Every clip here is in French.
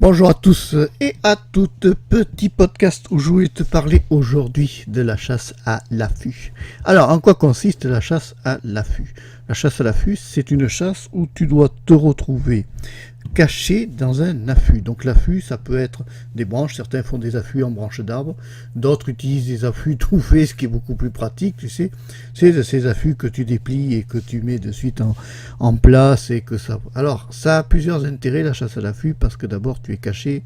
Bonjour à tous et à toutes, petit podcast où je voulais te parler aujourd'hui de la chasse à l'affût. Alors, en quoi consiste la chasse à l'affût? La chasse à l'affût, c'est une chasse où tu dois te retrouver caché dans un affût. Donc l'affût, ça peut être des branches, certains font des affûts en branches d'arbres, d'autres utilisent des affûts trouvés, ce qui est beaucoup plus pratique, tu sais. C'est de ces affûts que tu déplies et que tu mets de suite en place et que ça... Alors, ça a plusieurs intérêts, la chasse à l'affût, parce que d'abord, tu es caché,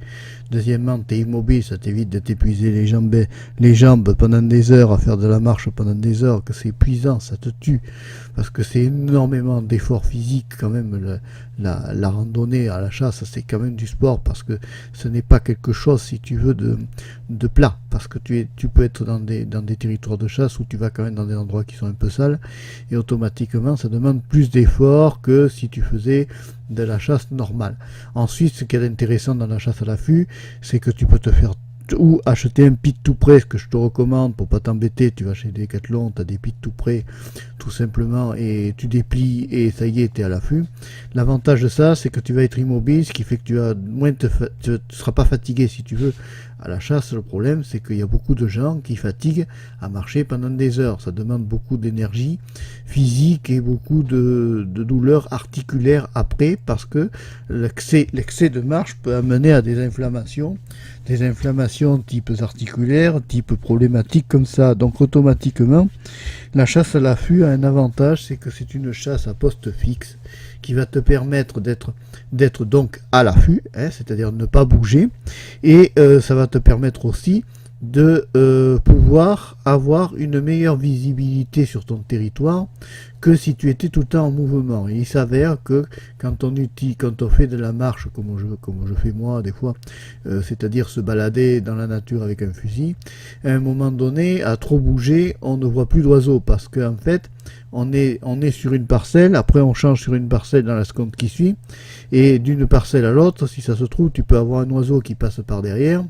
deuxièmement, tu es immobile, ça t'évite de t'épuiser les jambes pendant des heures, à faire de la marche pendant des heures, que c'est épuisant, ça te tue, parce que c'est énormément d'efforts physiques quand même, la randonnée à la chasse, c'est quand même du sport, parce que ce n'est pas quelque chose, si tu veux, de plat, parce que tu peux être dans des territoires de chasse où tu vas quand même dans des endroits qui sont un peu sales, et automatiquement ça demande plus d'efforts que si tu faisais de la chasse normale. Ensuite, ce qui est intéressant dans la chasse à l'affût, c'est que tu peux te faire ou acheter un pit tout prêt, ce que je te recommande pour pas t'embêter. Tu vas chez Decathlon, tu as des pits tout prêts tout simplement, et tu déplies et ça y est, tu es à l'affût. L'avantage de ça, c'est que tu vas être immobile, ce qui fait que tu ne seras pas fatigué si tu veux à la chasse. Le problème, c'est qu'il y a beaucoup de gens qui fatiguent à marcher pendant des heures. Ça demande beaucoup d'énergie physique et beaucoup de douleurs articulaires après, parce que l'excès de marche peut amener à des inflammations type articulaires, type problématiques comme ça. Donc automatiquement, la chasse à l'affût a un avantage, c'est que c'est une chasse à poste fixe qui va te permettre d'être donc à l'affût, c'est-à-dire ne pas bouger, et ça va te permettre aussi de pouvoir avoir une meilleure visibilité sur ton territoire que si tu étais tout le temps en mouvement. Et il s'avère que quand on fait de la marche comme je fais moi des fois, c'est-à-dire se balader dans la nature avec un fusil, à un moment donné, à trop bouger, on ne voit plus d'oiseaux, parce qu'en fait on est sur une parcelle, après on change sur une parcelle dans la seconde qui suit, et d'une parcelle à l'autre, si ça se trouve, tu peux avoir un oiseau qui passe par derrière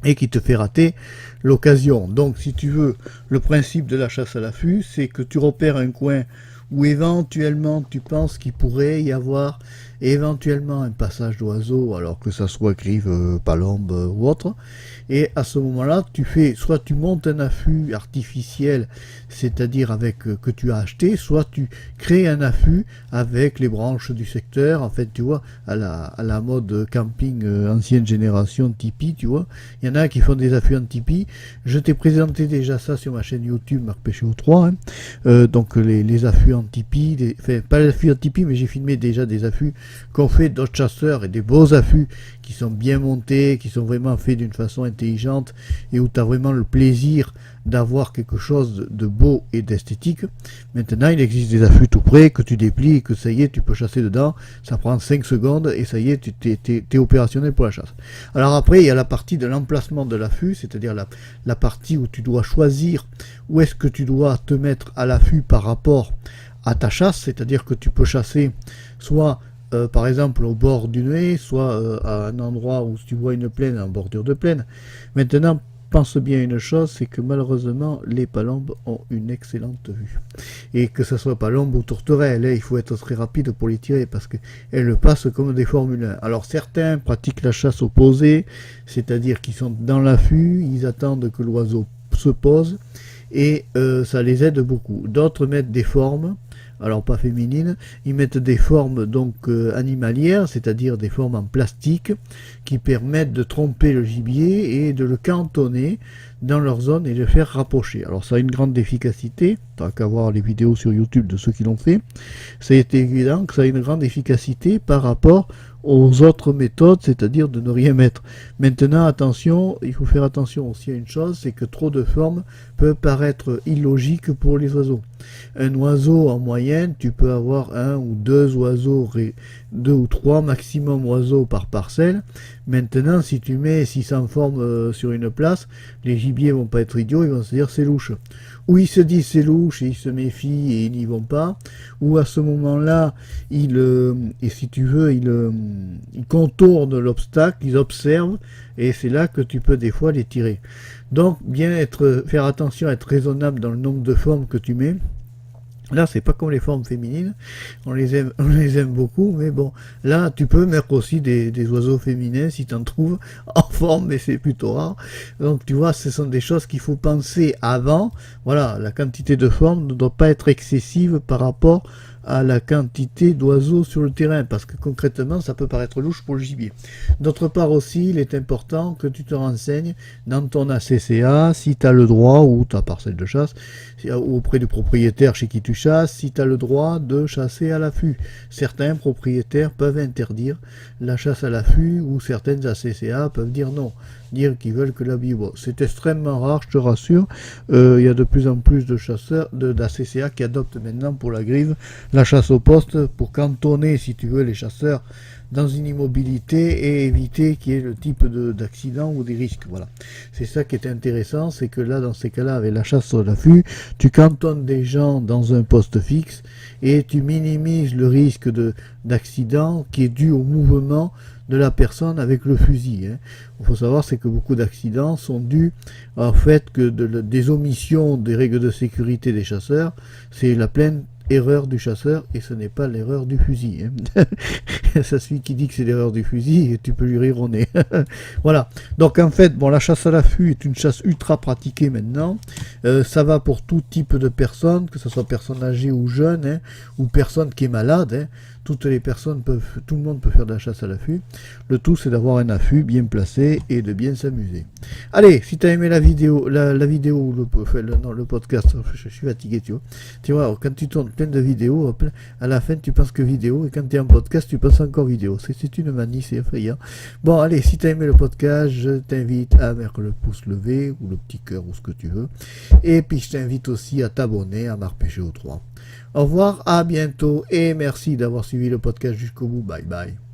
et qui te fait rater l'occasion. Donc si tu veux, le principe de la chasse à l'affût, c'est que tu repères un coin où éventuellement tu penses qu'il pourrait y avoir éventuellement un passage d'oiseaux, alors que ça soit grive, palombe ou autre, et à ce moment-là, soit tu montes un affût artificiel, c'est-à-dire que tu as acheté, soit tu crées un affût avec les branches du secteur, en fait, tu vois, à la mode camping ancienne génération tipi, tu vois, il y en a qui font des affûts en tipi. Je t'ai présenté déjà ça sur ma chaîne YouTube Marc Péchéo 3, donc les affûts en tipi, pas les affûts en tipi, mais j'ai filmé déjà des affûts qu'ont fait d'autres chasseurs, et des beaux affûts qui sont bien montés, qui sont vraiment faits d'une façon intelligente, et où tu as vraiment le plaisir d'avoir quelque chose de beau et d'esthétique. Maintenant, il existe des affûts tout prêts que tu déplies et que ça y est, tu peux chasser dedans. Ça prend 5 secondes et ça y est, tu es opérationnel pour la chasse. Alors après, il y a la partie de l'emplacement de l'affût, c'est-à-dire la partie où tu dois choisir où est-ce que tu dois te mettre à l'affût par rapport à ta chasse, c'est-à-dire que tu peux chasser soit par exemple au bord d'une haie, soit à un endroit où tu vois une plaine, en bordure de plaine. Maintenant, pense bien à une chose, c'est que malheureusement les palombes ont une excellente vue, et que ce soit palombe ou tourterelle, il faut être très rapide pour les tirer, parce qu'elles passent comme des Formule 1. Alors certains pratiquent la chasse opposée, c'est-à-dire qu'ils sont dans l'affût, ils attendent que l'oiseau se pose, et ça les aide beaucoup. D'autres mettent des formes, alors pas féminines, ils mettent des formes donc animalières, c'est-à-dire des formes en plastique qui permettent de tromper le gibier et de le cantonner dans leur zone et de le faire rapprocher. Alors ça a une grande efficacité, t'as qu'à voir les vidéos sur YouTube de ceux qui l'ont fait, ça a été évident que ça a une grande efficacité par rapport aux autres méthodes, c'est-à-dire de ne rien mettre. Maintenant, attention, il faut faire attention aussi à une chose, c'est que trop de formes peut paraître illogique pour les oiseaux. Un oiseau, en moyenne, tu peux avoir 1 ou 2 oiseaux, 2 ou 3 maximum oiseaux par parcelle. Maintenant, si tu mets 600 formes sur une place, les gibiers vont pas être idiots, ils vont se dire c'est louche. Ou ils se disent c'est louche et ils se méfient et ils n'y vont pas, ou à ce moment-là, et si tu veux, ils contournent l'obstacle, ils observent, et c'est là que tu peux des fois les tirer. Donc, faire attention à être raisonnable dans le nombre de formes que tu mets, Là, c'est pas comme les formes féminines, on les aime beaucoup, mais bon, là, tu peux mettre aussi des oiseaux féminins si tu en trouves en forme, mais c'est plutôt rare. Donc, tu vois, ce sont des choses qu'il faut penser avant. Voilà, la quantité de formes ne doit pas être excessive par rapport à la quantité d'oiseaux sur le terrain, parce que concrètement, ça peut paraître louche pour le gibier. D'autre part aussi, il est important que tu te renseignes dans ton ACCA, si tu as le droit, ou ta parcelle de chasse, ou auprès du propriétaire chez qui tu chasses, si tu as le droit de chasser à l'affût. Certains propriétaires peuvent interdire la chasse à l'affût, ou certaines ACCA peuvent dire non, dire qu'ils veulent que la bon, c'est extrêmement rare, je te rassure. Il y a de plus en plus de chasseurs, d'ACCA qui adoptent maintenant pour la grive la chasse au poste, pour cantonner, si tu veux, les chasseurs dans une immobilité et éviter qu'il y ait le type d'accident ou des risques. Voilà. C'est ça qui est intéressant, c'est que là, dans ces cas-là, avec la chasse à l'affût, tu cantonnes des gens dans un poste fixe et tu minimises le risque d'accident qui est dû au mouvement de la personne avec le fusil. Hein. Il faut savoir, c'est que beaucoup d'accidents sont dus au fait que des omissions des règles de sécurité des chasseurs, c'est la pleine erreur du chasseur et ce n'est pas l'erreur du fusil. Hein. C'est celui qui dit que c'est l'erreur du fusil et tu peux lui rire au nez. Voilà. Donc en fait, bon, la chasse à l'affût est une chasse ultra pratiquée maintenant. Ça va pour tout type de personnes, que ce soit personne âgée ou jeune, hein, ou personne qui est malade. Hein. Toutes les personnes peuvent, tout le monde peut faire de la chasse à l'affût. Le tout, c'est d'avoir un affût bien placé et de bien s'amuser. Allez, si tu as aimé la vidéo, la vidéo ou le podcast, je suis fatigué, tu vois. Tu vois, quand tu tournes plein de vidéos, à la fin, tu penses que vidéo, et quand tu es en podcast, tu penses encore vidéo. C'est une manie, c'est effrayant. Bon, allez, si tu as aimé le podcast, je t'invite à mettre le pouce levé ou le petit cœur ou ce que tu veux. Et puis, je t'invite aussi à t'abonner à Marc Pêcher au 3. Au revoir, à bientôt et merci d'avoir suivi le podcast jusqu'au bout. Bye bye.